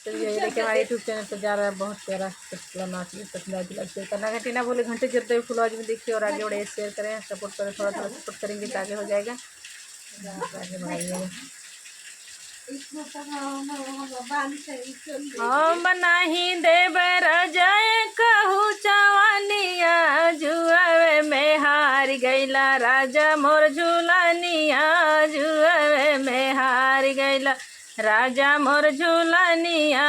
चलिए ये देखिए हमारे यूट्यूब चैनल पर जा रहा है बहुत प्यारा चुटकुला नाच पसंद लाइक शेयर करना घंटी ना बोले घंटे जलते हुए फुलवाज में देखिए और आगे बढ़े शेयर करें सपोर्ट करें थोड़ा थोड़ा सपोर्ट करेंगे तो आगे हो जाएगा आगे बढ़ाइएगा। हम नहीं देव रजाए कहू चवनिया जुआवे में हार गैला राजा मोर झूलनिया जुआवे में हार गैला राजा मोर झूलनिया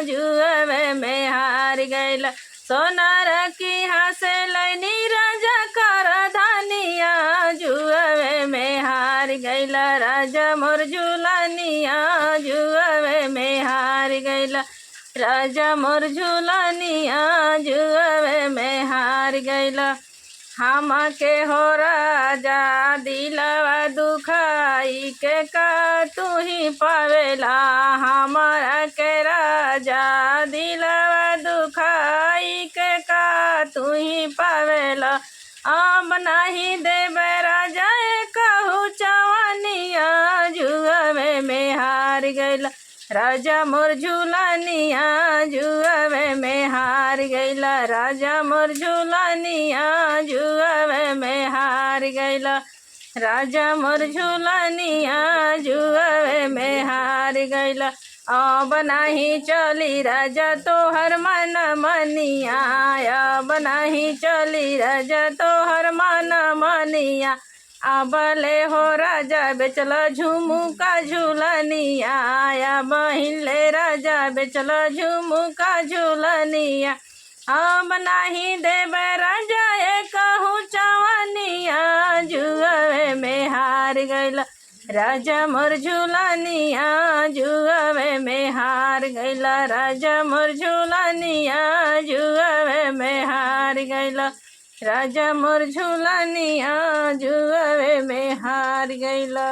जुआवे में हार गैला सोनार की हंसे लैनी राजा कर धानिया जुआवे में हार गैला राजा मोर झूलनिया जुआवे में हार गैला राजा मोर झूलनिया जुआवे में हार गैला हम के हो राजा दिलवा दुखाई के का तू ही पावेला हमारा के राजा दिलवा दुखाई के का तू ही पावेला अब नहीं देवे राजा कहू चवनिया जुआवे में हार गैला राजा मोर झूलनिया जुआवे में हार गैला राजा मोर झूलनिया जुआवे में हार गैला राजा मोर झूलनिया जुआवे में हार गैला अब नहीं चली राजा तोहर मन मनिया अब नहीं चली राजा तोहर मन मनिया अबले हो राजा बेचल झुमुका झूलनिया या बहिले राजा बेचल झुमुका झूलनिया अब नहीं देवे राजा कहू चवनिया जुआवे में हार गैला राजा मोर झूलनिया जुआवे में हार गैला राजा मोर झूलनिया जुआवे में हार गैला राजा मोर झूलनिया जुआवे में हार गैला।